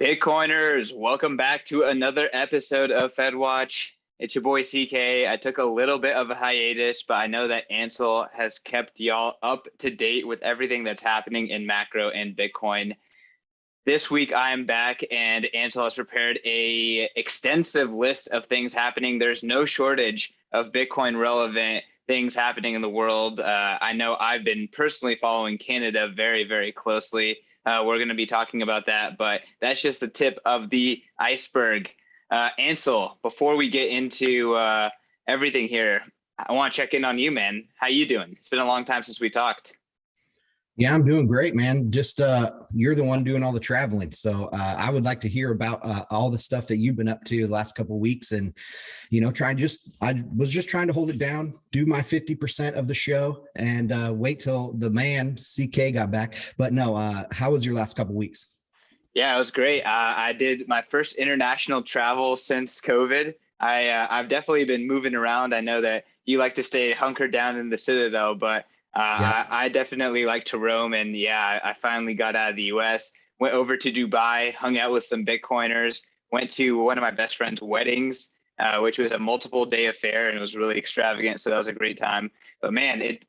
Bitcoiners, welcome back to another episode of Fed Watch. It's your boy CK. I took a little bit of a hiatus, but I know that Ansel has kept y'all up to date with everything that's happening in macro and Bitcoin. This week I am back and Ansel has prepared a extensive list of things happening. There's no shortage of Bitcoin relevant things happening in the world. I know I've been personally following Canada very, very closely. We're going to be talking about that, but that's just the tip of the iceberg. Ansel, before we get into everything here, I want to check in on you, man. How you doing? It's been a long time since we talked. Yeah, I'm doing great, man. Just you're the one doing all the traveling. So I would like to hear about all the stuff that you've been up to the last couple of weeks and, I was just trying to hold it down, do my 50% of the show and wait till the man CK got back. But no, how was your last couple of weeks? Yeah, it was great. I did my first international travel since COVID. I've definitely been moving around. I know that you like to stay hunkered down in the Citadel, but I definitely like to roam. And yeah, I finally got out of the US, went over to Dubai, hung out with some Bitcoiners, went to one of my best friend's weddings, which was a multiple day affair and it was really extravagant. So that was a great time. But man,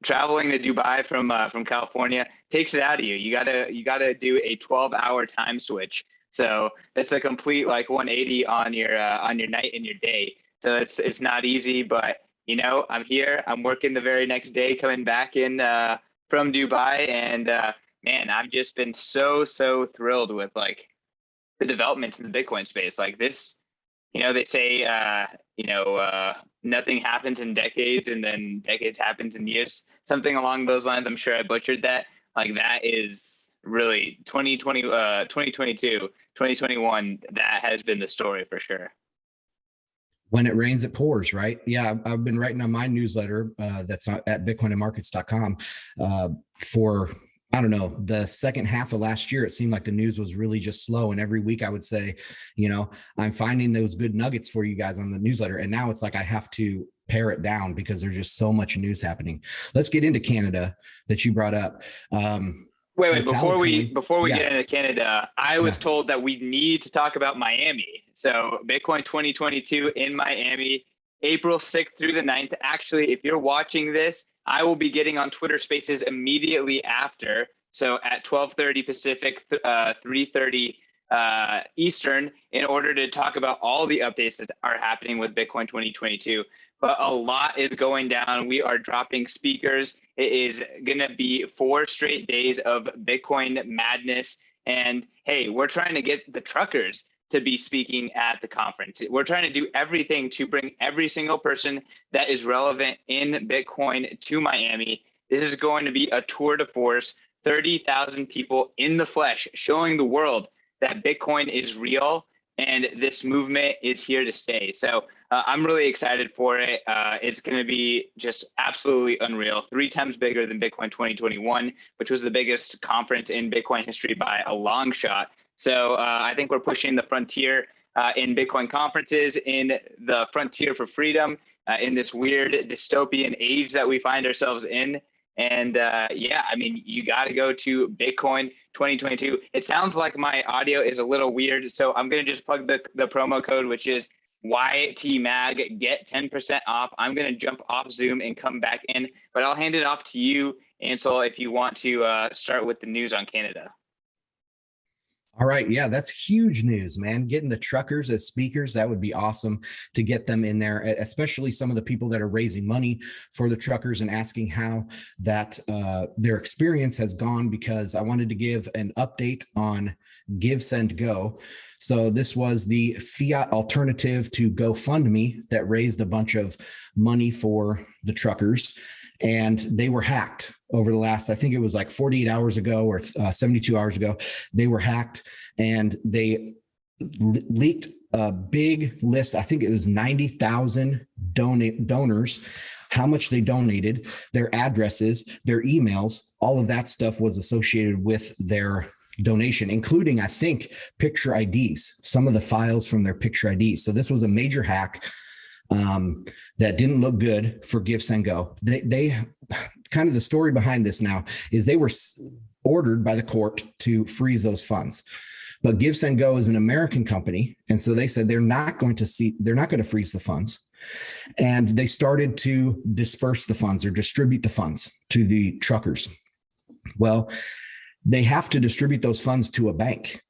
traveling to Dubai from California takes it out of you. You gotta do a 12-hour time switch. So it's a complete like 180 on your night and your day. So it's not easy, but I'm here. I'm working the very next day, coming back in from Dubai, and man, I've just been so thrilled with like the developments in the Bitcoin space. Like this, they say, nothing happens in decades, and then decades happens in years. Something along those lines. I'm sure I butchered that. Like that is really 2022, 2021. That has been the story for sure. When it rains, it pours, right? Yeah, I've been writing on my newsletter that's at bitcoinandmarkets.com for, I don't know, the second half of last year. It seemed like the news was really just slow. And every week I would say, I'm finding those good nuggets for you guys on the newsletter. And now it's like I have to pare it down because there's just so much news happening. Let's get into Canada that you brought up. Wait, before we get into Canada, I was told that we need to talk about Miami. So Bitcoin 2022 in Miami, April 6th through the 9th. Actually, if you're watching this, I will be getting on Twitter Spaces immediately after. So at 12:30 Pacific, 3:30 Eastern, in order to talk about all the updates that are happening with Bitcoin 2022. But a lot is going down. We are dropping speakers. It is going to be 4 straight days of Bitcoin madness. And hey, we're trying to get the truckers to be speaking at the conference. We're trying to do everything to bring every single person that is relevant in Bitcoin to Miami. This is going to be a tour de force, 30,000 people in the flesh, showing the world that Bitcoin is real and this movement is here to stay. So I'm really excited for it. It's going to be just absolutely unreal, 3 times bigger than Bitcoin 2021, which was the biggest conference in Bitcoin history by a long shot. So I think we're pushing the frontier in Bitcoin conferences, in the frontier for freedom, in this weird dystopian age that we find ourselves in. And you got to go to Bitcoin 2022. It sounds like my audio is a little weird, so I'm going to just plug the promo code, which is YTMAG, get 10% off. I'm going to jump off Zoom and come back in, but I'll hand it off to you, Ansel, if you want to start with the news on Canada. All right. Yeah, that's huge news, man. Getting the truckers as speakers, that would be awesome to get them in there, especially some of the people that are raising money for the truckers and asking how that their experience has gone, because I wanted to give an update on Give, Send, Go. So this was the fiat alternative to GoFundMe that raised a bunch of money for the truckers. And they were hacked over the last, I think it was like 48 hours ago or 72 hours ago. They were hacked and they leaked a big list. I think it was 90,000 donors, how much they donated, their addresses, their emails, all of that stuff was associated with their donation, including, I think, picture IDs, some of the files from their picture IDs. So this was a major hack that didn't look good for Give, Send, Go. They kind of, the story behind this now is they were ordered by the court to freeze those funds. But GiveSendGo is an American company, and so they said they're not going to freeze the funds, and they started to disperse the funds or distribute the funds to the truckers. Well, they have to distribute those funds to a bank.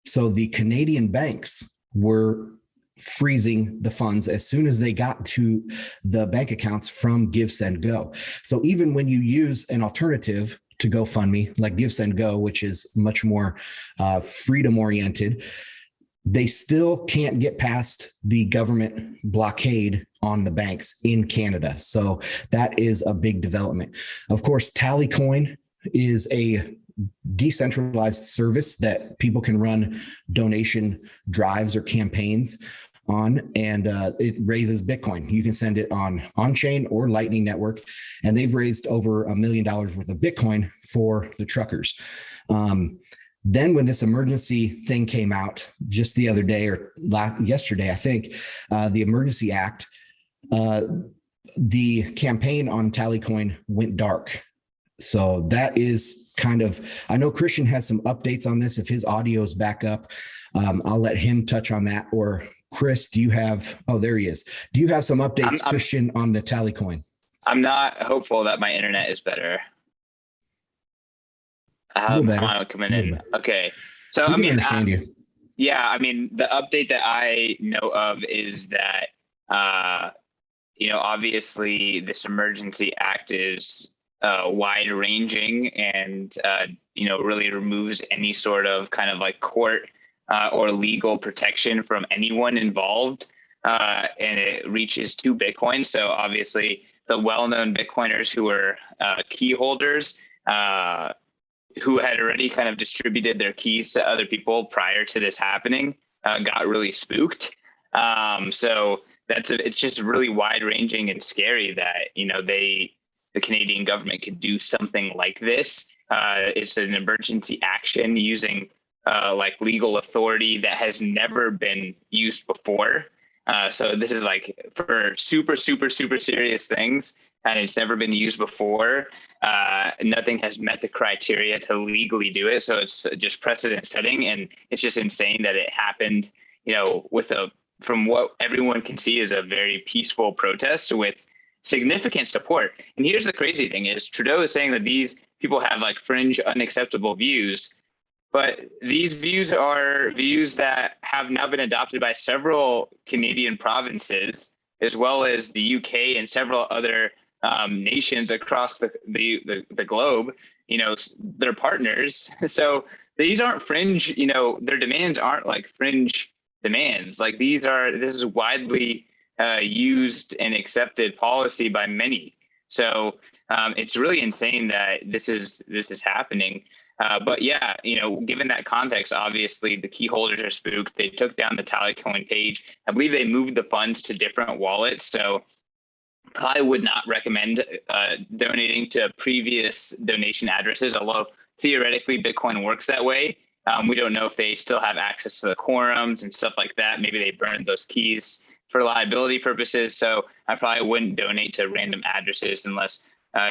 So the Canadian banks were freezing the funds as soon as they got to the bank accounts from GiveSendGo. So even when you use an alternative to GoFundMe, like GiveSendGo, which is much more freedom oriented, they still can't get past the government blockade on the banks in Canada. So that is a big development. Of course, Tallycoin is a decentralized service that people can run donation drives or campaigns on, and it raises Bitcoin. You can send it on-chain or Lightning Network, and they've raised over $1 million worth of Bitcoin for the truckers. Then when this emergency thing came out just the other day or yesterday, I think, the Emergency Act, the campaign on Tallycoin went dark. So that is kind of, I know Christian has some updates on this. If his audio is back up, I'll let him touch on that. Or Chris, do you have, oh, there he is. Do you have some updates, Christian, on the Tallycoin? I'm not hopeful that my internet is better. How am I coming in? Okay. So, I mean, understand you. Yeah, I mean, the update that I know of is that, obviously this Emergency Act is wide ranging and, really removes any sort of kind of like court or legal protection from anyone involved. And it reaches to Bitcoin. So obviously the well-known Bitcoiners who were key holders, who had already kind of distributed their keys to other people prior to this happening, got really spooked. So it's just really wide ranging and scary that, the Canadian government could do something like this. It's an emergency action using like legal authority that has never been used before. So this is like for super, super, super serious things, and it's never been used before. Nothing has met the criteria to legally do it. So it's just precedent setting, and it's just insane that it happened, from what everyone can see is a very peaceful protest with significant support. And here's the crazy thing is Trudeau is saying that these people have like fringe unacceptable views, but these views are views that have now been adopted by several Canadian provinces, as well as the UK and several other nations across the globe. They're partners. So these aren't fringe, their demands aren't like fringe demands. Like this is widely used and accepted policy by many. So it's really insane that this is happening. But yeah, given that context, obviously the key holders are spooked. They took down the Tallycoin page. I believe they moved the funds to different wallets. So I would not recommend donating to previous donation addresses, although theoretically Bitcoin works that way. We don't know if they still have access to the quorums and stuff like that. Maybe they burned those keys for liability purposes. So I probably wouldn't donate to random addresses unless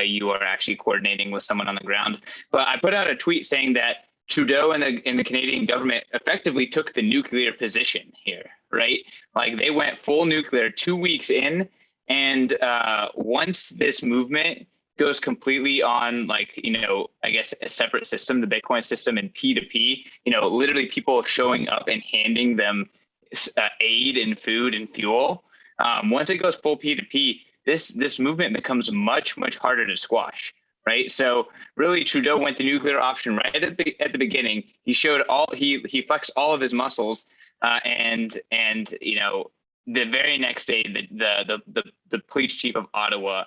you are actually coordinating with someone on the ground. But I put out a tweet saying that Trudeau and the Canadian government effectively took the nuclear position here, right? Like they went full nuclear 2 weeks in. And once this movement goes completely on, I guess a separate system, the Bitcoin system and P2P, literally people showing up and handing them aid and food and fuel. Once it goes full P2P, this movement becomes much, much harder to squash, right? So really Trudeau went the nuclear option right at the beginning. He showed he flexed all of his muscles, and the very next day, the police chief of Ottawa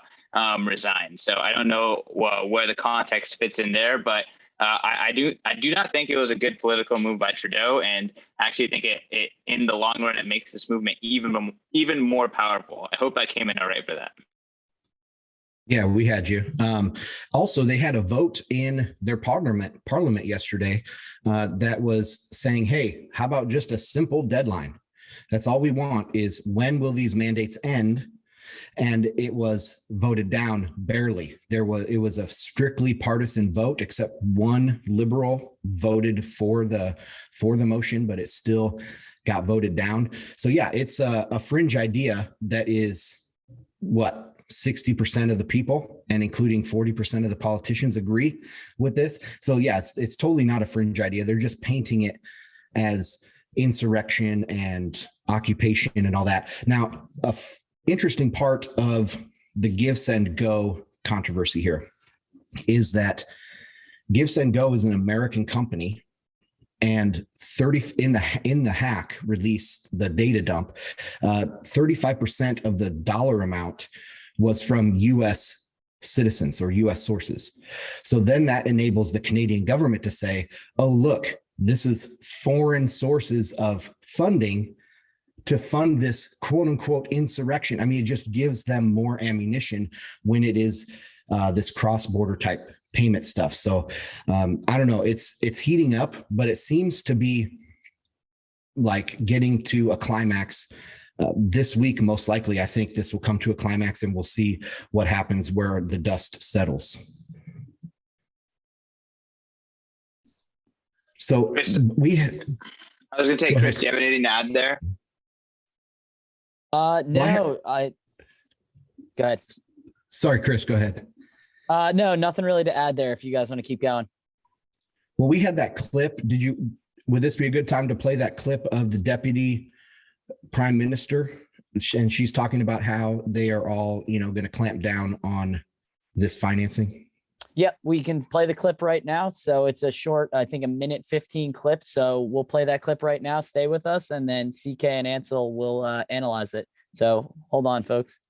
resigned. So I don't know where the context fits in there, but I do not think it was a good political move by Trudeau, and actually think it in the long run it makes this movement even more powerful. I hope I came in all right for that. Yeah, we had you. Also, they had a vote in their parliament yesterday that was saying, "Hey, how about just a simple deadline? That's all we want is when will these mandates end? and it was voted down barely. It was a strictly partisan vote, except one liberal voted for the motion, but it still got voted down. So yeah, it's a fringe idea that is what 60% of the people, and including 40% of the politicians, agree with this. So yeah, it's totally not a fringe idea. They're just painting it as insurrection and occupation and all that. Now, interesting part of the Give, Send, Go controversy here is that Give, Send, Go is an American company, and 30 in the hack release, the data dump, 35% of the dollar amount was from U.S. citizens or U.S. sources. So then that enables the Canadian government to say, oh, look, this is foreign sources of funding to fund this quote unquote insurrection. I mean, it just gives them more ammunition when it is this cross-border type payment stuff. So I don't know, it's heating up, but it seems to be like getting to a climax this week. Most likely, I think this will come to a climax, and we'll see what happens where the dust settles. So Chris, I was going to say, Chris, do you have anything to add there? No, go ahead. Sorry, Chris, go ahead. No, nothing really to add there if you guys want to keep going. Well, we had that clip. Would this be a good time to play that clip of the deputy prime minister? And she's talking about how they are all, going to clamp down on this financing. Yep, we can play the clip right now. So it's a short, I think, 1:15 clip. So we'll play that clip right now. Stay with us, and then CK and Ansel will analyze it. So hold on, folks.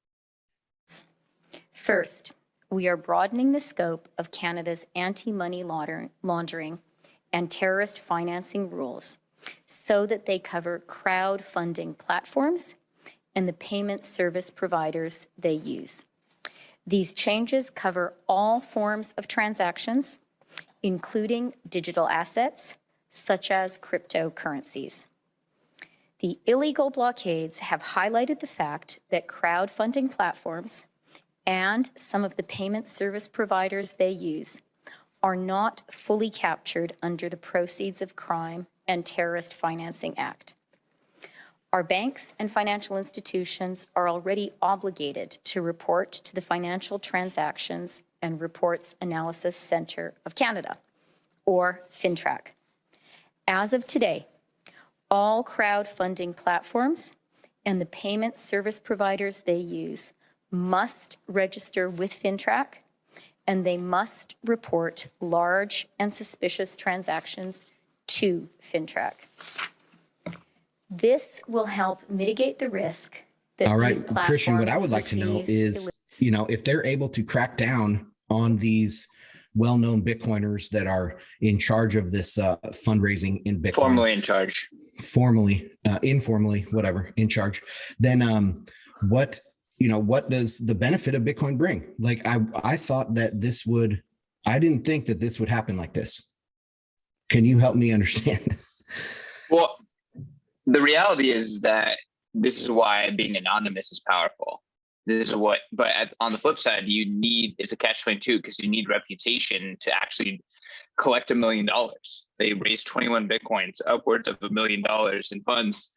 First, we are broadening the scope of Canada's anti-money laundering and terrorist financing rules so that they cover crowdfunding platforms and the payment service providers they use. These changes cover all forms of transactions, including digital assets, such as cryptocurrencies. The illegal blockades have highlighted the fact that crowdfunding platforms and some of the payment service providers they use are not fully captured under the Proceeds of Crime and Terrorist Financing Act. Our banks and financial institutions are already obligated to report to the Financial Transactions and Reports Analysis Centre of Canada, or FINTRAC. As of today, all crowdfunding platforms and the payment service providers they use must register with FINTRAC, and they must report large and suspicious transactions to FINTRAC. This will help mitigate the risk that all right, these platforms Christian, what I would like to know is, if they're able to crack down on these well-known Bitcoiners that are in charge of this fundraising in Bitcoin. Formally in charge. Formally, informally, whatever, in charge. Then what does the benefit of Bitcoin bring? Like, I thought that I didn't think that this would happen like this. Can you help me understand? Well, the reality is that this is why being anonymous is powerful. But on the flip side, it's a catch-22 because you need reputation to actually collect $1 million. They raised 21 Bitcoins, upwards of $1 million in funds.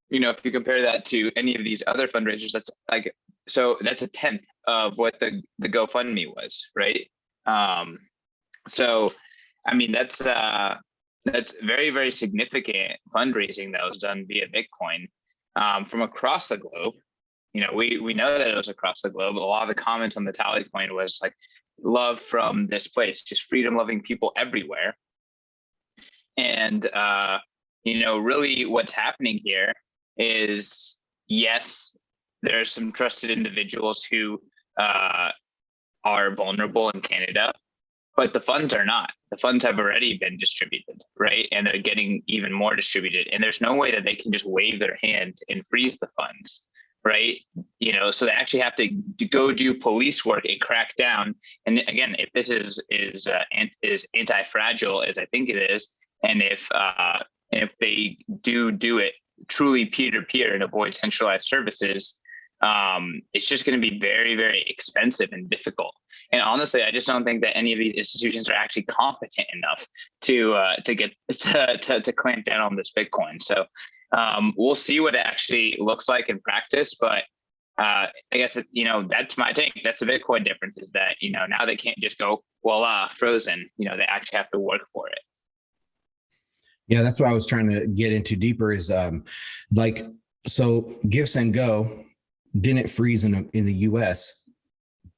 If you compare that to any of these other fundraisers, that's a tenth of what the GoFundMe was, right? So, I mean, that's very, very significant fundraising that was done via Bitcoin from across the globe. We know that it was across the globe. A lot of the comments on the Tallycoin was like, love from this place, just freedom-loving people everywhere. And, really what's happening here is, yes, there are some trusted individuals who are vulnerable in Canada, but the funds are not. The funds have already been distributed, right? And they're getting even more distributed. And there's no way that they can just wave their hand and freeze the funds, right? So they actually have to go do police work and crack down. And again, if this is anti-fragile as I think it is, and if they do it truly peer-to-peer and avoid centralized services, it's just going to be very, very expensive and difficult. And honestly, I just don't think that any of these institutions are actually competent enough to get to clamp down on this Bitcoin. So we'll see what it actually looks like in practice. But I guess, that's my take. That's the Bitcoin difference, is that, now they can't just go, voila, frozen. They actually have to work for it. Yeah, that's what I was trying to get into deeper is so Give, Send, Go didn't freeze in the US,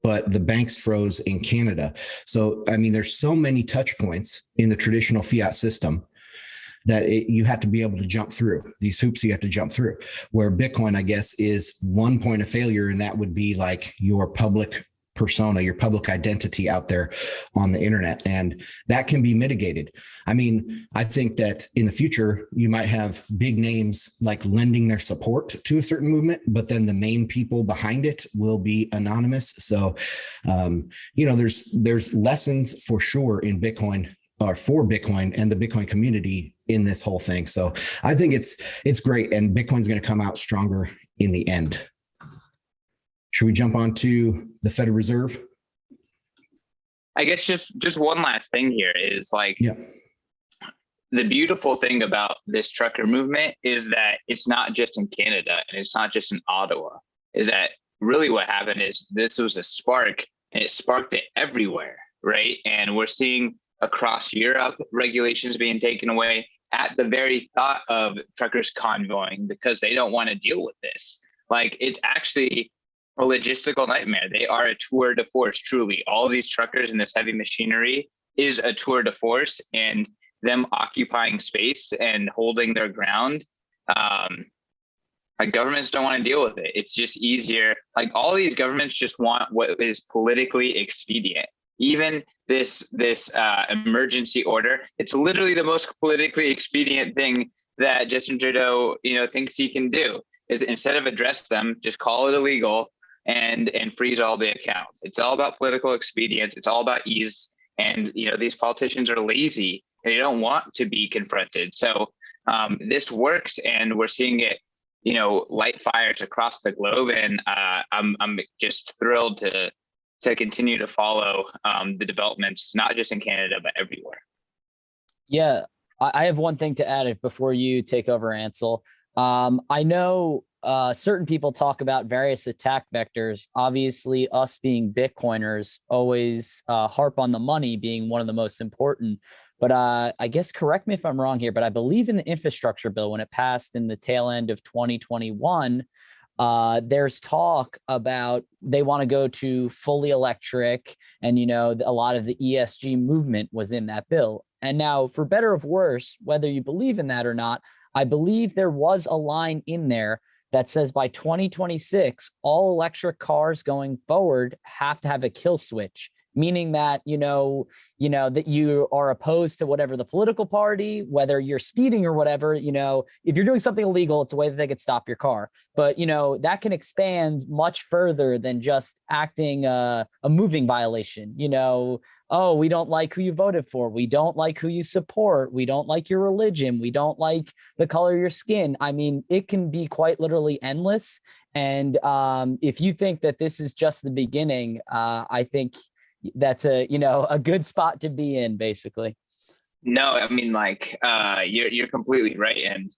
but the banks froze in Canada. So, I mean, there's so many touch points in the traditional fiat system that you have to be able to jump through these hoops. You have to jump through, where Bitcoin, I guess, is one point of failure. And that would be like your public persona, your public identity out there on the internet. And that can be mitigated. I mean, I think that in the future, you might have big names like lending their support to a certain movement, but then the main people behind it will be anonymous. So, there's lessons for sure in Bitcoin, or for Bitcoin and the Bitcoin community in this whole thing. So I think it's great. And Bitcoin's going to come out stronger in the end. Should we jump on to the Federal Reserve? I guess just one last thing here is the beautiful thing about this trucker movement is that it's not just in Canada and it's not just in Ottawa. Is that really what happened is this was a spark, and it sparked it everywhere, right? And we're seeing across Europe regulations being taken away at the very thought of truckers convoying, because they don't want to deal with this. Like, it's actually a logistical nightmare. They are a tour de force, truly. All of these truckers and this heavy machinery is a tour de force, and them occupying space and holding their ground. Like, governments don't want to deal with it. It's just easier. Like, all these governments just want what is politically expedient. Even this emergency order, it's literally the most politically expedient thing that Justin Trudeau, thinks he can do, is instead of address them, just call it illegal and freeze all the accounts. It's all about political expedience. It's all about ease. And, these politicians are lazy and they don't want to be confronted. So this works, and we're seeing it, light fires across the globe. And I'm just thrilled to continue to follow the developments, not just in Canada, but everywhere. Yeah, I have one thing to add before you take over, Ansel. I know certain people talk about various attack vectors. Obviously, us being Bitcoiners always harp on the money being one of the most important. But I guess, correct me if I'm wrong here, but I believe in the infrastructure bill, when it passed in the tail end of 2021, there's talk about they want to go to fully electric, and, a lot of the ESG movement was in that bill. And now, for better or worse, whether you believe in that or not, I believe there was a line in there that says by 2026, all electric cars going forward have to have a kill switch, meaning that, that you are opposed to whatever the political party, whether you're speeding or whatever, if you're doing something illegal, it's a way that they could stop your car. But, that can expand much further than just acting a moving violation. Oh, we don't like who you voted for. We don't like who you support. We don't like your religion. We don't like the color of your skin. I mean, it can be quite literally endless. And if you think that this is just the beginning, I think that's a good spot to be in, basically. No, I mean, you're completely right. And,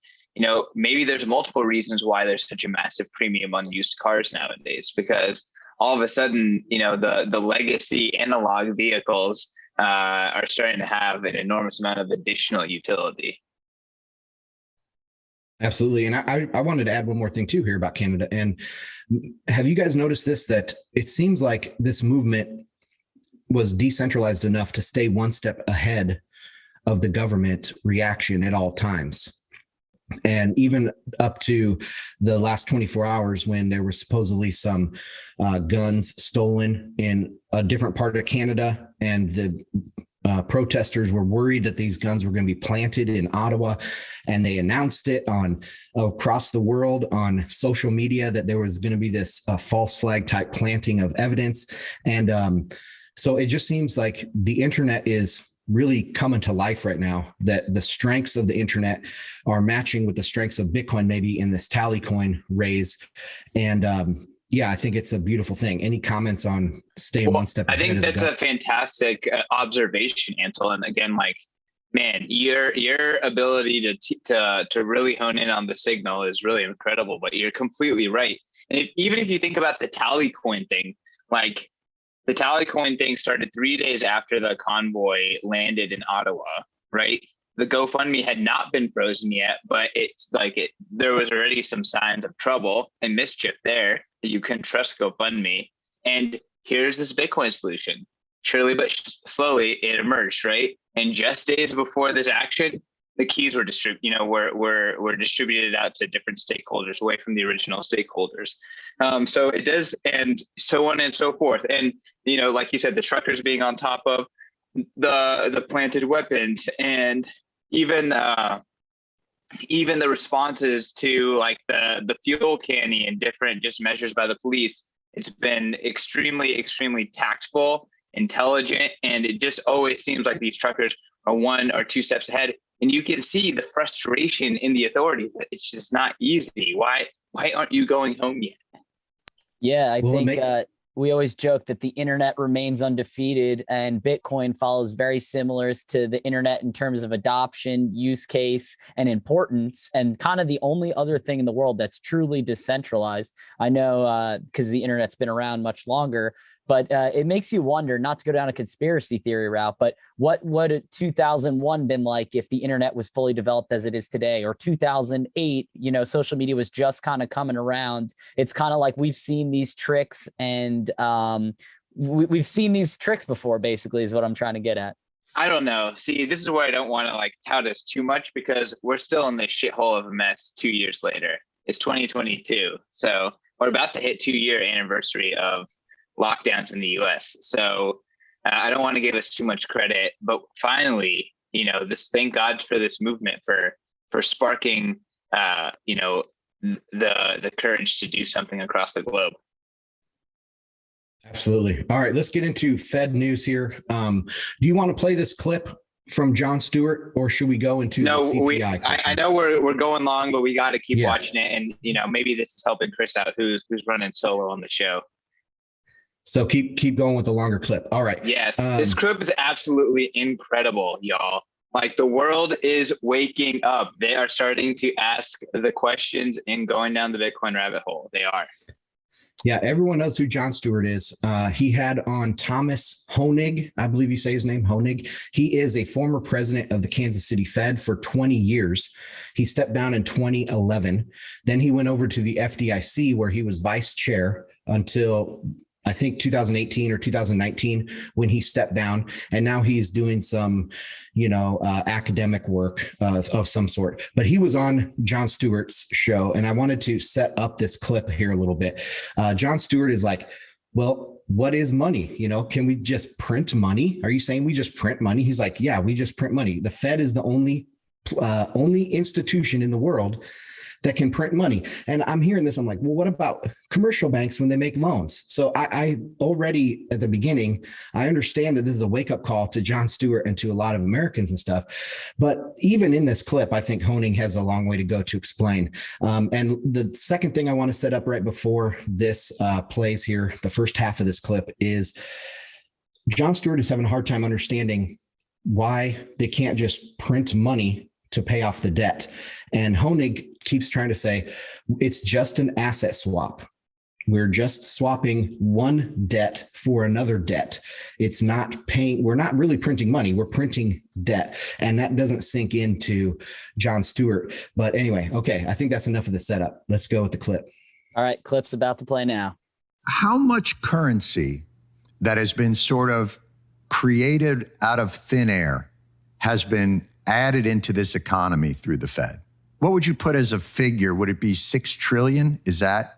maybe there's multiple reasons why there's such a massive premium on used cars nowadays, because all of a sudden, the legacy analog vehicles are starting to have an enormous amount of additional utility. Absolutely. And I wanted to add one more thing too here about Canada. And have you guys noticed this, that it seems like this movement was decentralized enough to stay one step ahead of the government reaction at all times? And even up to the last 24 hours, when there were supposedly some guns stolen in a different part of Canada, and the protesters were worried that these guns were going to be planted in Ottawa, and they announced it across the world on social media that there was going to be this false flag type planting of evidence. And so it just seems like the internet is really coming to life right now, that the strengths of the internet are matching with the strengths of Bitcoin, maybe in this Tallycoin raise. And Yeah, I think it's a beautiful thing. Any comments on staying one step ahead? I think that's a fantastic observation, Ansel. And again, like, man, your ability to really hone in on the signal is really incredible. But you're completely right. And even if you think about the Tallycoin thing, like the Tallycoin thing started 3 days after the convoy landed in Ottawa, right? The GoFundMe had not been frozen yet, but there was already some signs of trouble and mischief there that you can trust GoFundMe. And here's this Bitcoin solution. Surely but slowly it emerged, right? And just days before this action, the keys were were distributed out to different stakeholders away from the original stakeholders. So it does, and so on and so forth. And like you said, the truckers being on top of the planted weapons, and even the responses to like the fuel canny and different just measures by the police. It's been extremely, extremely tactful, intelligent, and it just always seems like these truckers are 1 or 2 steps ahead. And you can see the frustration in the authorities that it's just not easy. Why aren't you going home yet? Yeah, I think we always joke that the internet remains undefeated, and Bitcoin follows very similar to the internet in terms of adoption, use case, and importance, and kind of the only other thing in the world that's truly decentralized. I know because the internet's been around much longer, but it makes you wonder, not to go down a conspiracy theory route, but what would 2001 been like if the internet was fully developed as it is today, or 2008, social media was just kind of coming around. It's kind of like we've seen these tricks, and we've seen these tricks before, basically, is what I'm trying to get at. I don't know. See, this is where I don't want to like tout us too much, because we're still in this shithole of a mess 2 years later. It's 2022. So we're about to hit 2-year anniversary of lockdowns in the US. So I don't want to give us too much credit, but finally, thank God for this movement for sparking, the courage to do something across the globe. Absolutely. All right, let's get into Fed news here. Do you want to play this clip from Jon Stewart, or should we go into the CPI? I know we're going long, but we got to keep watching it, and maybe this is helping Chris out, who's running solo on the show. So keep going with the longer clip. All right. Yes, this clip is absolutely incredible, y'all. Like, the world is waking up. They are starting to ask the questions and going down the Bitcoin rabbit hole. They are. Yeah, everyone knows who Jon Stewart is. He had on Thomas Hoenig, I believe you say his name, Hoenig. He is a former president of the Kansas City Fed for 20 years. He stepped down in 2011. Then he went over to the FDIC, where he was vice chair until I think 2018 or 2019 when he stepped down. And now he's doing some, academic work of some sort. But he was on Jon Stewart's show, and I wanted to set up this clip here a little bit. Jon Stewart is like, well, what is money? Can we just print money? Are you saying we just print money? He's like, yeah, we just print money. The Fed is the only institution in the world that can print money. And I'm hearing this, I'm like, well, what about commercial banks when they make loans? So I already at the beginning, I understand that this is a wake-up call to Jon Stewart and to a lot of Americans and stuff. But even in this clip, I think Hoenig has a long way to go to explain. And the second thing I want to set up right before this plays here, the first half of this clip, is Jon Stewart is having a hard time understanding why they can't just print money to pay off the debt. And Hoenig keeps trying to say, it's just an asset swap. We're just swapping one debt for another debt. It's not paying, we're not really printing money, we're printing debt. And that doesn't sink into Jon Stewart. But anyway, okay, I think that's enough of the setup. Let's go with the clip. All right, clip's about to play now. How much currency that has been sort of created out of thin air has been added into this economy through the Fed? What would you put as a figure? Would it be 6 trillion? Is that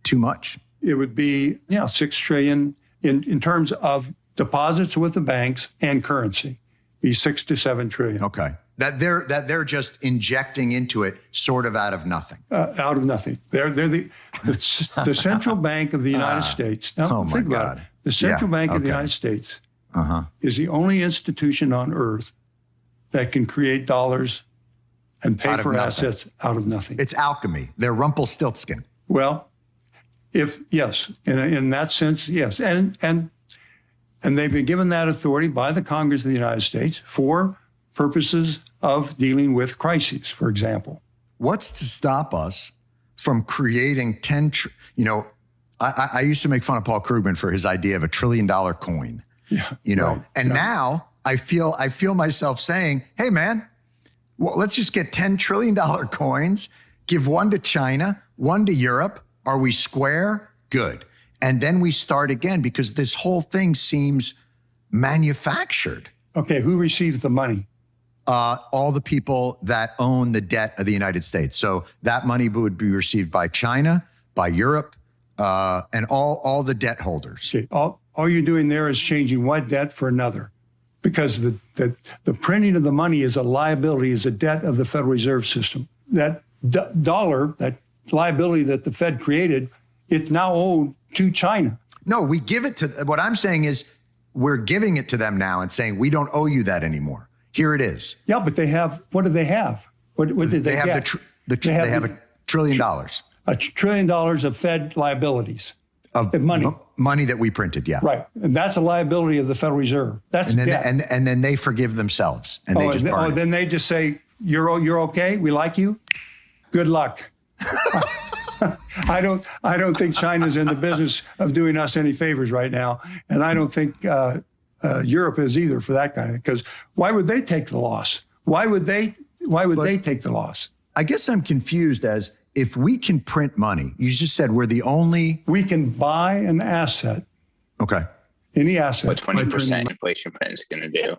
too much? It would be, 6 trillion in terms of deposits with the banks and currency, be 6 to 7 trillion. Okay. That they're just injecting into it sort of out of nothing. Out of nothing. They're the central bank of the United States. Now, think about it. The central bank of the United States is the only institution on earth that can create dollars and pay for assets out of nothing. It's alchemy. They're Rumpelstiltskin. Well, Yes, in that sense, yes. And they've been given that authority by the Congress of the United States for purposes of dealing with crises, for example. What's to stop us from creating I used to make fun of Paul Krugman for his idea of $1 trillion coin. Yeah, right, and now I feel myself saying, hey man, well, let's just get $10 trillion coins, give one to China, one to Europe. Are we square? Good. And then we start again, because this whole thing seems manufactured. Okay, who receives the money? All the people that own the debt of the United States. So that money would be received by China, by Europe, and all the debt holders. Okay. All you're doing there is changing one debt for another, because the printing of the money is a liability, is a debt of the Federal Reserve System. That dollar, that liability that the Fed created, it's now owed to China. No, we give it to, what I'm saying is we're giving it to them now and saying, we don't owe you that anymore. Here it is. Yeah, but they have, what do they have? What did they have? Get? They have $1 trillion. $1 trillion of Fed liabilities. Of money. Money that we printed, yeah. Right. And that's a liability of the Federal Reserve. That's debt. And then they forgive themselves and they just burn it. Then they just say, you're okay, we like you, good luck. I don't think China's in the business of doing us any favors right now. And I don't think Europe is either, for that kind of, because why would they take the loss? Why would they take the loss? I guess I'm confused as, if we can print money, you just said we're the only. We can buy an asset. Okay. Any asset. What 20% inflation print is going to do.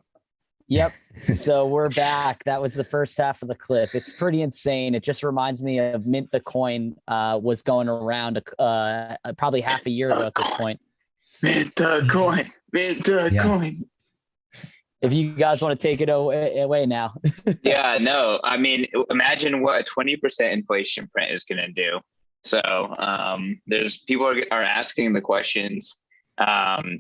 Yep. So we're back. That was the first half of the clip. It's pretty insane. It just reminds me of Mint the Coin was going around probably half a year ago at this point. Mint the Coin. Mint the Coin. If you guys want to take it away now. Yeah, no, I mean, imagine what a 20% inflation print is going to do. So there's people are asking the questions.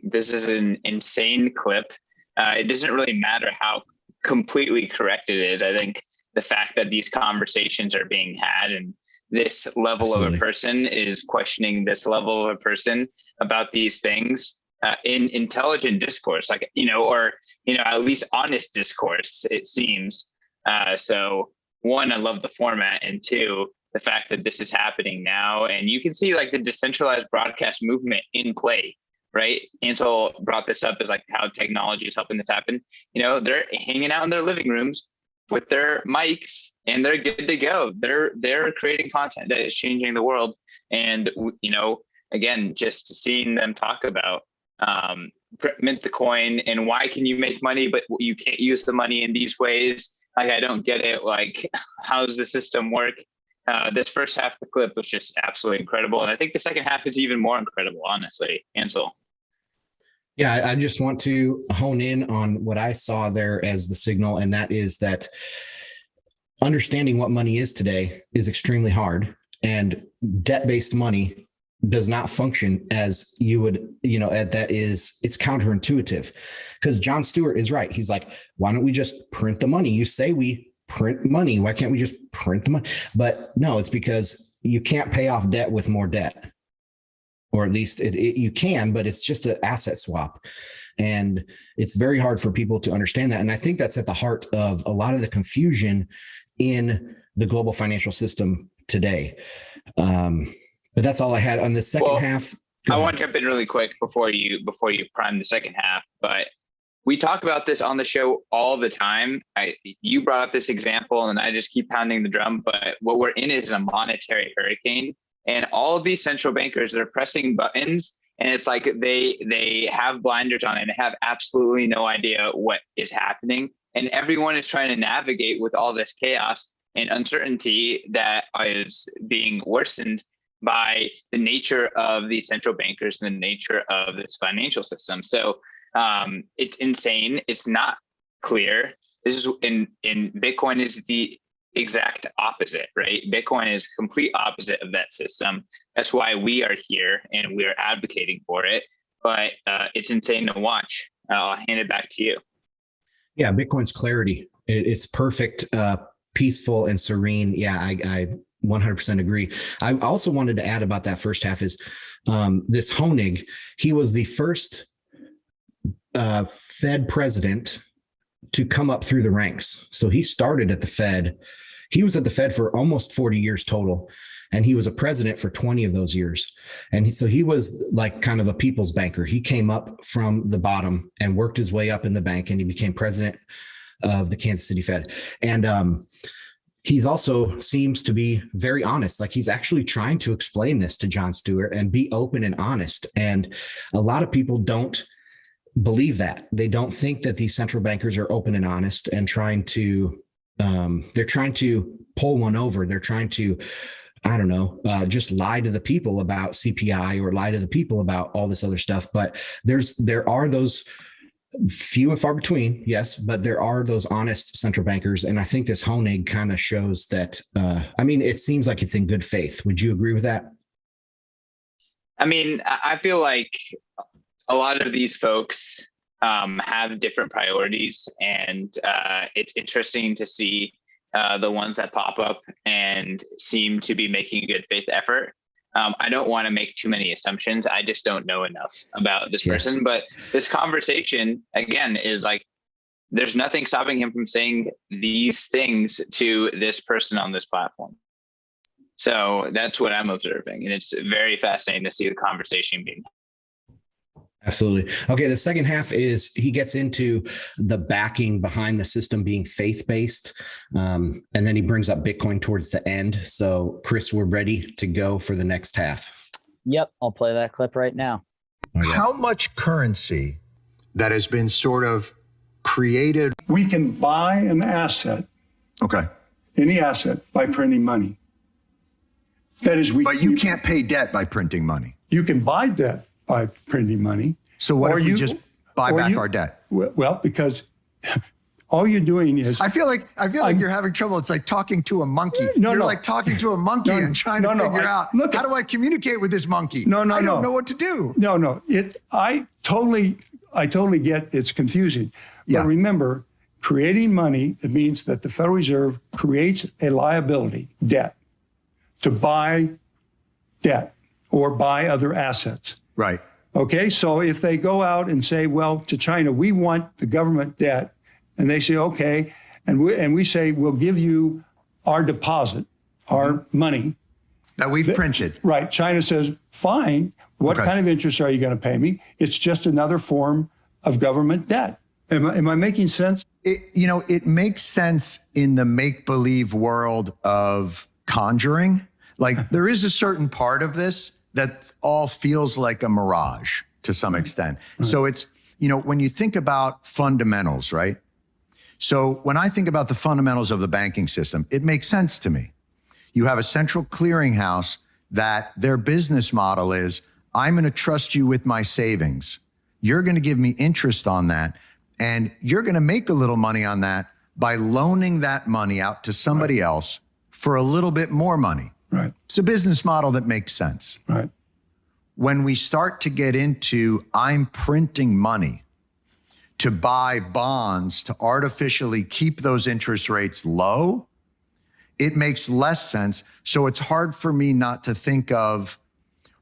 This is an insane clip. It doesn't really matter how completely correct it is. I think the fact that these conversations are being had and this level of a person is questioning this level of a person about these things in intelligent discourse, like, or at least honest discourse, it seems. So one, I love the format, and two, the fact that this is happening now, and you can see like the decentralized broadcast movement in play, right? Ansel brought this up as like how technology is helping this happen. They're hanging out in their living rooms with their mics and they're good to go. They're creating content that is changing the world. And, again, just seeing them talk about mint the coin and why can you make money, but you can't use the money in these ways. Like, I don't get it. Like, how does the system work? This first half of the clip was just absolutely incredible. And I think the second half is even more incredible, honestly, Ansel. Yeah, I just want to hone in on what I saw there as the signal, and that is that understanding what money is today is extremely hard, and debt-based money does not function as you would, it's counterintuitive, because Jon Stewart is right. He's like, why don't we just print the money? You say we print money. Why can't we just print the money? But no, it's because you can't pay off debt with more debt. Or at least you can, but it's just an asset swap. And it's very hard for people to understand that. And I think that's at the heart of a lot of the confusion in the global financial system today. But that's all I had on the second half. I want to jump in really quick before you prime the second half. But we talk about this on the show all the time. You brought up this example, and I just keep pounding the drum. But what we're in is a monetary hurricane. And all of these central bankers, they're pressing buttons, and it's like they have blinders on and they have absolutely no idea what is happening. And everyone is trying to navigate with all this chaos and uncertainty that is being worsened by the nature of these central bankers and the nature of this financial system. So it's insane. It's not clear. This is in Bitcoin is the exact opposite, right? Bitcoin is complete opposite of that system. That's why we are here and we are advocating for it. But it's insane to watch. I'll hand it back to you. Yeah, Bitcoin's clarity. It's perfect, peaceful and serene. Yeah, 100% agree. I also wanted to add about that first half is this Hoenig. He was the first Fed president to come up through the ranks. So he started at the Fed. He was at the Fed for almost 40 years total. And he was a president for 20 of those years. And so he was like kind of a people's banker. He came up from the bottom and worked his way up in the bank, and he became president of the Kansas City Fed. And he's also seems to be very honest. Like he's actually trying to explain this to Jon Stewart and be open and honest. And a lot of people don't believe that. They don't think that these central bankers are open and honest and trying to, they're trying to pull one over. They're trying to, I don't know, just lie to the people about CPI or lie to the people about all this other stuff. But there are those few and far between, yes, but there are those honest central bankers. And I think this Hoenig kind of shows that, I mean, it seems like it's in good faith. Would you agree with that? I mean, I feel like a lot of these folks have different priorities, and it's interesting to see the ones that pop up and seem to be making a good faith effort. I don't want to make too many assumptions. I just don't know enough about this person. But this conversation, again, is like, there's nothing stopping him from saying these things to this person on this platform. So that's what I'm observing. And it's very fascinating to see the conversation being. Absolutely. Okay. The second half is he gets into the backing behind the system being faith-based. And then he brings up Bitcoin towards the end. So Chris, we're ready to go for the next half. Yep. I'll play that clip right now. Oh, yeah. How much currency that has been sort of created? We can buy an asset. Okay. Any asset by printing money. That is, but you can't pay debt by printing money. You can buy debt by printing money. So what if we just buy back our debt? Well, because all you're doing is... I feel like you're having trouble. It's like talking to a monkey. You're like talking to a monkey and trying to figure out, how do I communicate with this monkey? I don't know what to do. I totally get it's confusing. But remember, creating money, it means that the Federal Reserve creates a liability, debt, to buy debt or buy other assets. Right. Okay, so if they go out and say, well, to China, we want the government debt, and they say, okay, and we say, we'll give you our deposit, our money. That we've printed. Right. China says, fine. What kind of interest are you going to pay me? It's just another form of government debt. Am I making sense? It makes sense in the make-believe world of Conjuring. Like there is a certain part of this that all feels like a mirage to some extent. Right. So it's, when you think about fundamentals, right? So when I think about the fundamentals of the banking system, it makes sense to me. You have a central clearinghouse that their business model is, I'm going to trust you with my savings. You're going to give me interest on that. And you're going to make a little money on that by loaning that money out to somebody else for a little bit more money. Right. It's a business model that makes sense. Right. When we start to get into, I'm printing money to buy bonds to artificially keep those interest rates low, it makes less sense. So it's hard for me not to think of,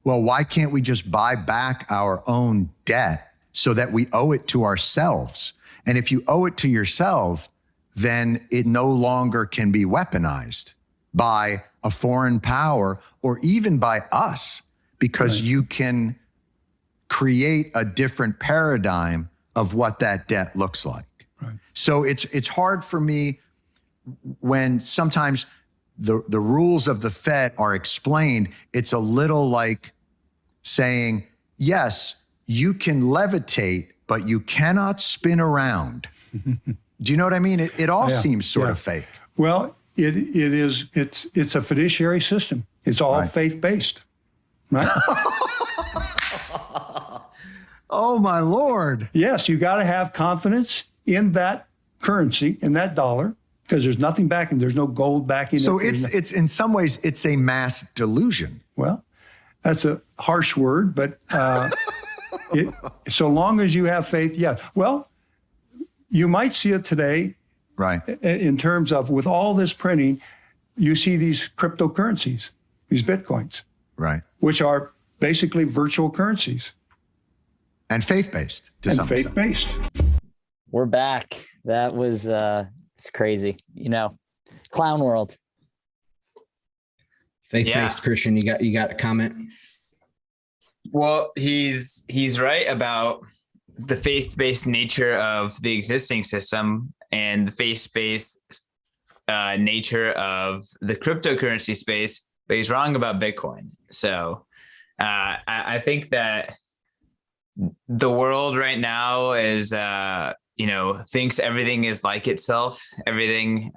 well, why can't we just buy back our own debt so that we owe it to ourselves? And if you owe it to yourself, then it no longer can be weaponized by a foreign power or even by us, because you can create a different paradigm of what that debt looks like. Right. So it's hard for me when sometimes the rules of the Fed are explained. It's a little like saying, yes, you can levitate, but you cannot spin around. Do you know what I mean? It all seems sort of fake. Well, it's a fiduciary system. It's all faith-based, right? Oh my Lord. Yes, you got to have confidence in that currency, in that dollar, because there's nothing backing, there's no gold backing. So it's in some ways, it's a mass delusion. Well, that's a harsh word, but so long as you have faith, yeah. Well, you might see it today, right? In terms of with all this printing, you see these cryptocurrencies, these Bitcoins, right, which are basically virtual currencies. And faith-based. And faith-based. We're back. That was it's crazy. Clown world. Faith-based Christian, you got a comment? Well, he's right about the faith-based nature of the existing system and the faith-based nature of the cryptocurrency space, but he's wrong about Bitcoin. So I think that the world right now is, thinks everything is like itself. Everything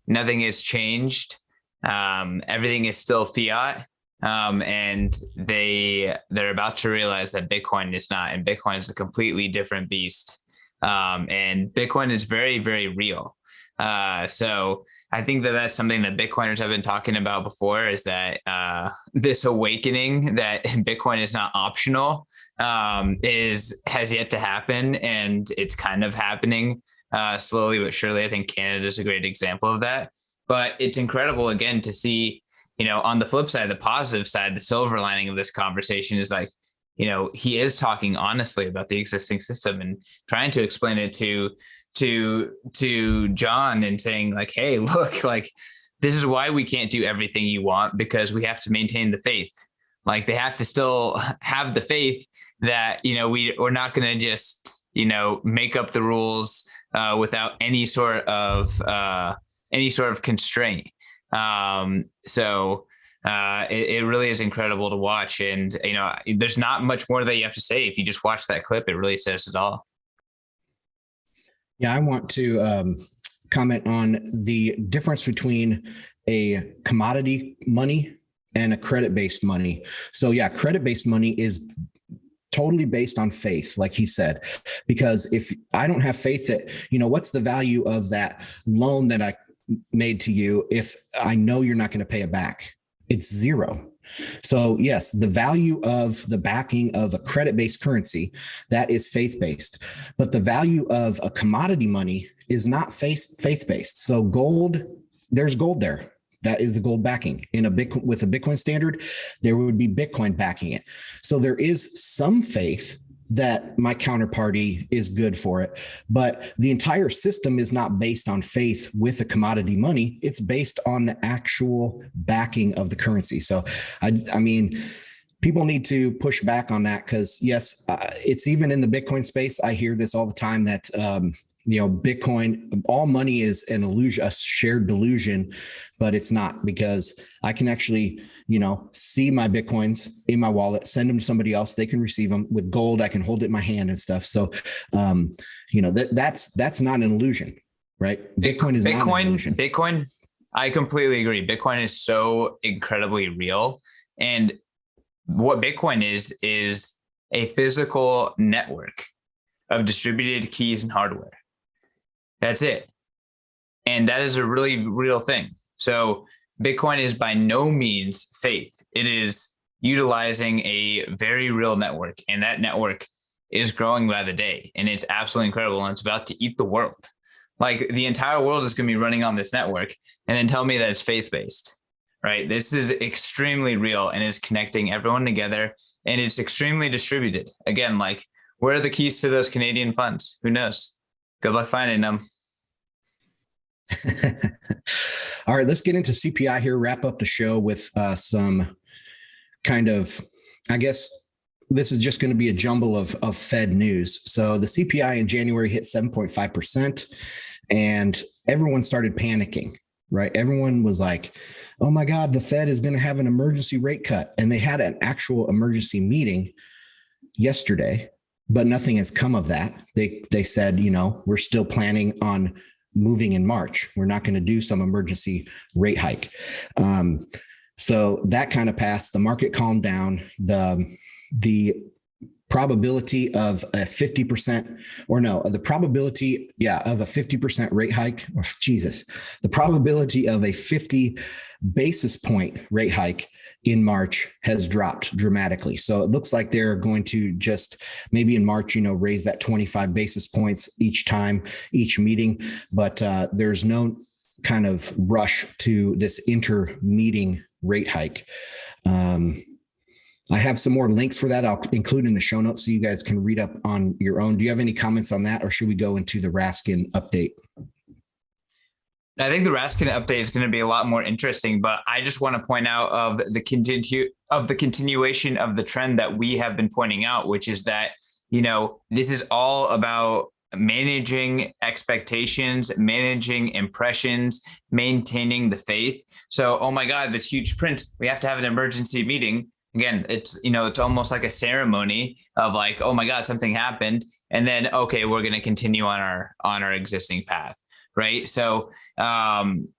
nothing has changed. Everything is still fiat. And they're about to realize that Bitcoin is not, and Bitcoin is a completely different beast. And Bitcoin is very, very real. So I think that that's something that Bitcoiners have been talking about before, is that this awakening that Bitcoin is not optional has yet to happen, and it's kind of happening slowly but surely. I think Canada is a great example of that. But it's incredible, again, to see, on the flip side, the positive side, the silver lining of this conversation is like, he is talking honestly about the existing system and trying to explain it to Jon and saying like, hey, look, like, this is why we can't do everything you want, because we have to maintain the faith. Like, they have to still have the faith that, we're not going to just, make up the rules without any sort of constraint. So it really is incredible to watch. And, there's not much more that you have to say. If you just watch that clip, it really says it all. Yeah, I want to comment on the difference between a commodity money and a credit-based money. So yeah, credit-based money is totally based on faith, like he said, because if I don't have faith that, what's the value of that loan that I made to you if I know you're not going to pay it back? It's zero. So yes, the value of the backing of a credit-based currency, that is faith-based, but the value of a commodity money is not faith-based. So gold, there's gold there. That is the gold backing. With a Bitcoin standard, there would be Bitcoin backing it. So there is some faith that my counterparty is good for it, but the entire system is not based on faith with a commodity money. It's based on the actual backing of the currency. So I mean, people need to push back on that, because yes, it's even in the Bitcoin space. I hear this all the time that, Bitcoin, all money is an illusion, a shared delusion, but it's not, because I can actually, see my Bitcoins in my wallet, send them to somebody else. They can receive them. With gold, I can hold it in my hand and stuff. So, that's not an illusion, right? Bitcoin is not an illusion. Bitcoin, I completely agree. Bitcoin is so incredibly real. And what Bitcoin is a physical network of distributed keys and hardware. That's it. And that is a really real thing. So Bitcoin is by no means faith. It is utilizing a very real network, and that network is growing by the day, and it's absolutely incredible. And it's about to eat the world. Like, the entire world is going to be running on this network, and then tell me that it's faith-based, right? This is extremely real and is connecting everyone together, and it's extremely distributed. Again, like, where are the keys to those Canadian funds? Who knows? Good luck finding them. All right, let's get into CPI here, wrap up the show with some kind of, I guess this is just going to be a jumble of Fed news. So the CPI in January hit 7.5%, and everyone started panicking, right? Everyone was like, oh my God, the Fed is going to have an emergency rate cut. And they had an actual emergency meeting yesterday, but nothing has come of that. They said, we're still planning on moving in March. We're not going to do some emergency rate hike. So that kind of passed. The market calmed down. The probability of a 50% the probability, of a 50% rate hike, the probability of a 50 basis point rate hike in March has dropped dramatically. So it looks like they're going to just maybe in March, raise that 25 basis points each meeting, but there's no kind of rush to this inter-meeting rate hike. I have some more links for that. I'll include in the show notes so you guys can read up on your own. Do you have any comments on that, or should we go into the Raskin update? I think the Raskin update is going to be a lot more interesting, but I just want to point out of the continuation of the trend that we have been pointing out, which is that, this is all about managing expectations, managing impressions, maintaining the faith. So, oh my God, this huge print, we have to have an emergency meeting. Again, it's almost like a ceremony of like, oh my God, something happened. And then, okay, we're going to continue on our existing path. Right. So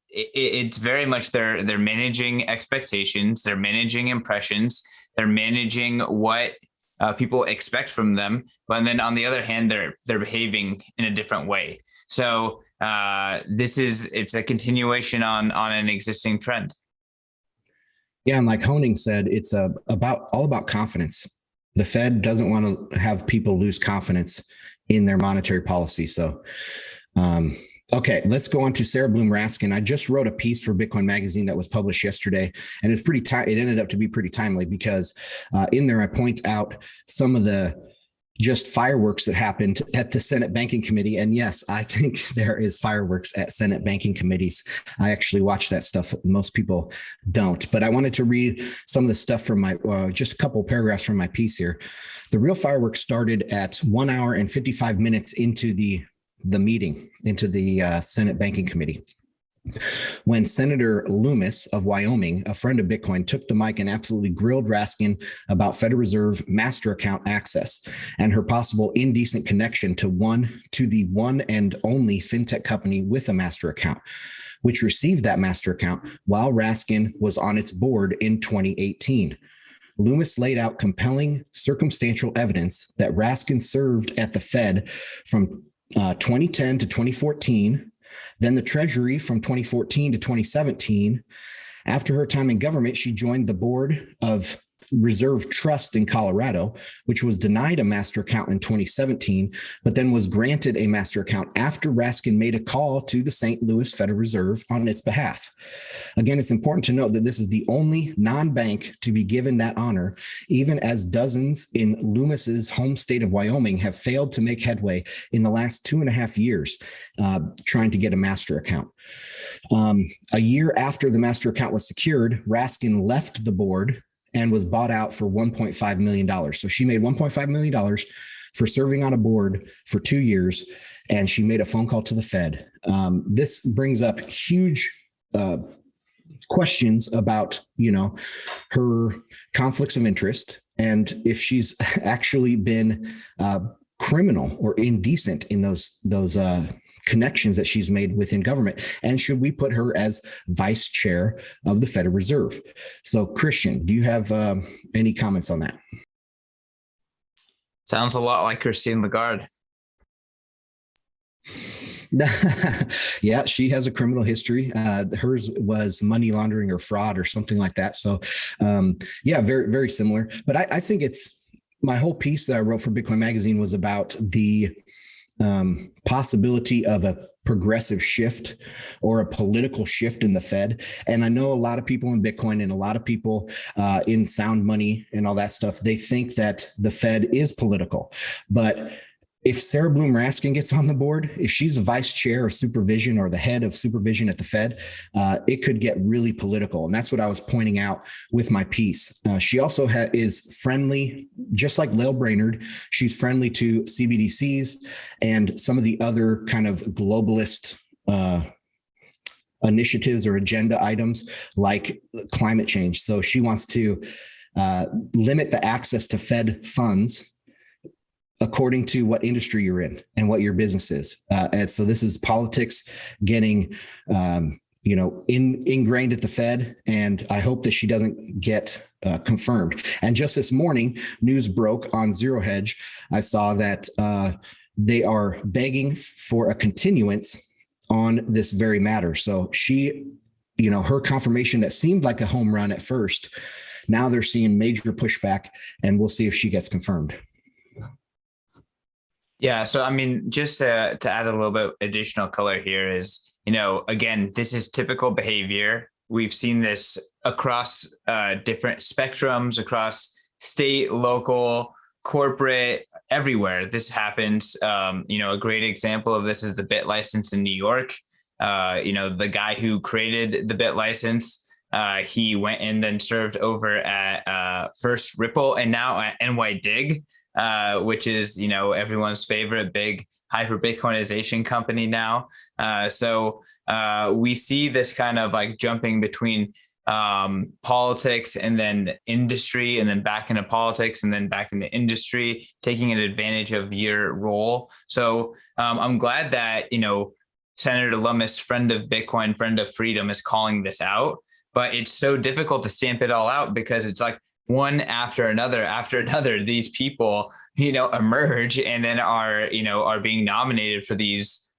it's very much they're managing expectations, they're managing impressions, they're managing what people expect from them. But then on the other hand, they're behaving in a different way. So it's a continuation on an existing trend. Yeah, and like Hoenig said, it's all about confidence. The Fed doesn't want to have people lose confidence in their monetary policy. So, okay, let's go on to Sarah Bloom Raskin. I just wrote a piece for Bitcoin Magazine that was published yesterday, and it's it ended up to be pretty timely because in there I point out some of the just fireworks that happened at the Senate Banking Committee. And yes, I think there is fireworks at Senate banking committees. I actually watch that stuff. Most people don't, but I wanted to read some of the stuff from my, just a couple of paragraphs from my piece here. The real fireworks started at 1 hour and 55 minutes into the meeting, into the Senate Banking Committee, when Senator Loomis of Wyoming, a friend of Bitcoin, took the mic and absolutely grilled Raskin about Federal Reserve master account access and her possible indecent connection to the one and only fintech company with a master account, which received that master account while Raskin was on its board in 2018. Loomis laid out compelling circumstantial evidence that Raskin served at the Fed from 2010 to 2014, then the Treasury from 2014 to 2017. After her time in government, she joined the board of Reserve Trust in Colorado, which was denied a master account in 2017, but then was granted a master account after Raskin made a call to the St. Louis Federal Reserve on its behalf. Again, it's important to note that this is the only non-bank to be given that honor, even as dozens in Loomis's home state of Wyoming have failed to make headway in the last 2.5 years trying to get a master account. A year after the master account was secured, Raskin left the board and was bought out for $1.5 million. So she made $1.5 million for serving on a board for 2 years, and she made a phone call to the Fed. This brings up huge questions about, her conflicts of interest and if she's actually been criminal or indecent in those connections that she's made within government. And should we put her as vice chair of the Federal Reserve? So Christian, do you have any comments on that? Sounds a lot like Christine Lagarde. Yeah, she has a criminal history. Hers was money laundering or fraud or something like that. So yeah, very, very similar. But I think my whole piece that I wrote for Bitcoin Magazine was about the possibility of a progressive shift or a political shift in the Fed. And I know a lot of people in Bitcoin and a lot of people in sound money and all that stuff, they think that the Fed is political. But if Sarah Bloom Raskin gets on the board, if she's the vice chair of supervision or the head of supervision at the Fed, it could get really political. And that's what I was pointing out with my piece. She also is friendly, just like Lael Brainerd. She's friendly to CBDCs and some of the other kind of globalist initiatives or agenda items like climate change. So she wants to limit the access to Fed funds according to what industry you're in and what your business is. And so this is politics getting, ingrained at the Fed. And I hope that she doesn't get confirmed. And just this morning, news broke on Zero Hedge. I saw that they are begging for a continuance on this very matter. So she, her confirmation that seemed like a home run at first, now they're seeing major pushback, and we'll see if she gets confirmed. Yeah. So, I mean, just to add a little bit additional color here is, again, this is typical behavior. We've seen this across different spectrums, across state, local, corporate, everywhere. This happens. A great example of this is the BIT license in New York. The guy who created the BIT license, he went and then served over at first Ripple and now at NYDIG, which is, everyone's favorite big hyper Bitcoinization company now. So we see this kind of like jumping between politics and then industry, and then back into politics and then back into industry, taking an advantage of your role. So I'm glad that, Senator Lummis, friend of Bitcoin, friend of freedom, is calling this out, but it's so difficult to stamp it all out because it's like one after another, these people, emerge and then are being nominated for these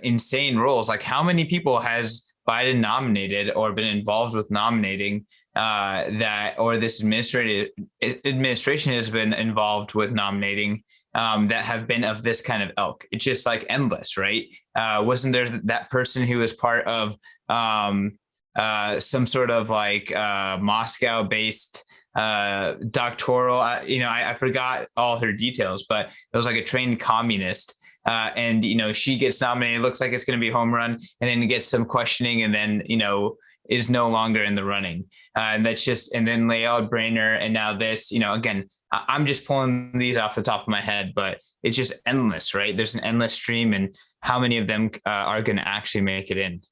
insane roles. Like, how many people has Biden nominated or been involved with nominating or this administration has been involved with nominating that have been of this kind of ilk? It's just like endless, right? Wasn't there that person who was part of some sort of like Moscow-based doctoral, I forgot all her details, but it was like a trained communist. And she gets nominated. It looks like it's going to be a home run, and then gets some questioning, and then is no longer in the running. And that's just, and then Lael Brainerd, and now this. Again, I'm just pulling these off the top of my head, but it's just endless, right? There's an endless stream, and how many of them are going to actually make it in?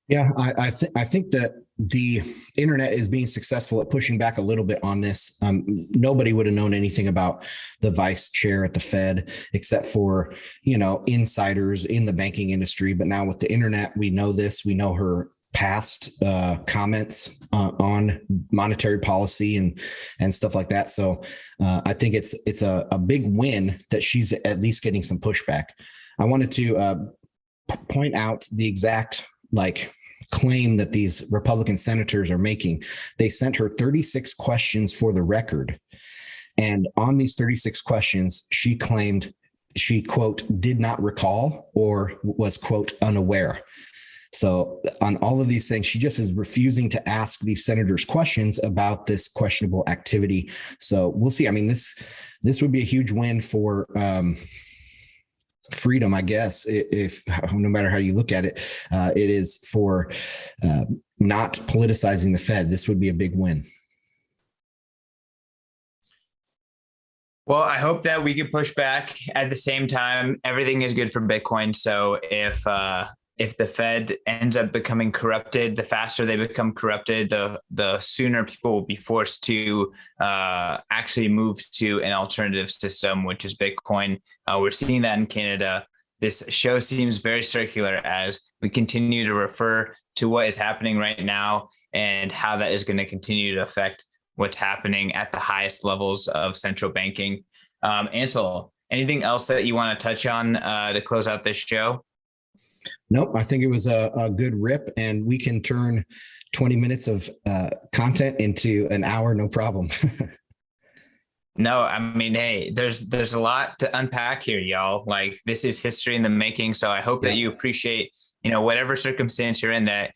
Yeah, I think that the internet is being successful at pushing back a little bit on this. Nobody would have known anything about the vice chair at the Fed except for, insiders in the banking industry. But now with the internet, we know this. We know her past comments on monetary policy and stuff like that. So I think it's a big win that she's at least getting some pushback. I wanted to point out the exact claim that these Republican senators are making. They sent her 36 questions for the record. And on these 36 questions, she claimed she, quote, did not recall or was, quote, unaware. So on all of these things, she just is refusing to ask these senators questions about this questionable activity. So we'll see. I mean, this would be a huge win for freedom, I guess, if no matter how you look at it, it is for not politicizing the Fed. This would be a big win. Well, I hope that we can push back. At the same time, everything is good for Bitcoin. So if the Fed ends up becoming corrupted, the faster they become corrupted, the sooner people will be forced to actually move to an alternative system, which is Bitcoin. We're seeing that in Canada. This show seems very circular as we continue to refer to what is happening right now and how that is going to continue to affect what's happening at the highest levels of central banking. Ansel, anything else that you want to touch on to close out this show? Nope. I think it was a good rip, and we can turn 20 minutes of content into an hour. No problem. No, I mean, hey, there's a lot to unpack here, y'all. Like, this is history in the making. So I hope that you appreciate, whatever circumstance you're in, that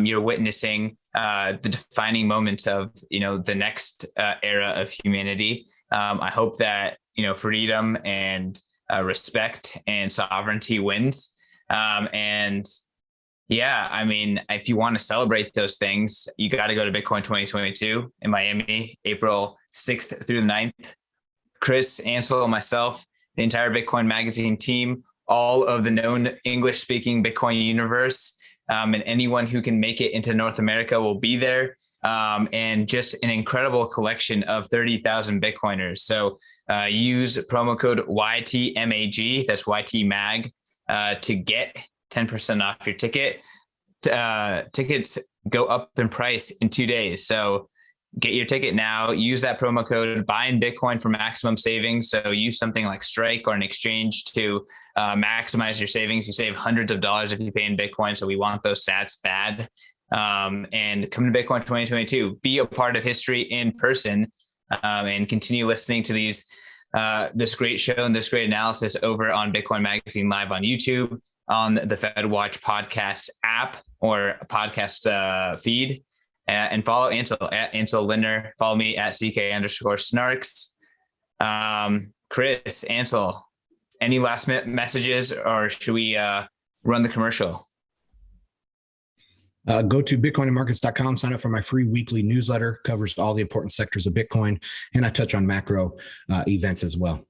you're witnessing the defining moments of, the next era of humanity. I hope that, freedom and respect and sovereignty wins. And yeah, I mean, if you want to celebrate those things, you got to go to Bitcoin 2022 in Miami, April 6th through the 9th. Chris, Ansel, myself, the entire Bitcoin Magazine team, all of the known English-speaking Bitcoin universe, and anyone who can make it into North America will be there. And just an incredible collection of 30,000 Bitcoiners. So use promo code YTMAG, that's YTMAG, to get 10% off your ticket. Tickets go up in price in 2 days. So get your ticket now, use that promo code, buy in Bitcoin for maximum savings. So use something like Strike or an exchange to maximize your savings. You save hundreds of dollars if you pay in Bitcoin. So we want those sats bad. And come to Bitcoin 2022, be a part of history in person, and continue listening to this great show and this great analysis over on Bitcoin Magazine Live on YouTube. on the Fed Watch podcast app or podcast feed, and follow Ansel at Ansel Lindner. Follow me at CK_snarks. Chris, Ansel, any last messages, or should we run the commercial? Go to bitcoinandmarkets.com, sign up for my free weekly newsletter, covers all the important sectors of Bitcoin, and I touch on macro events as well.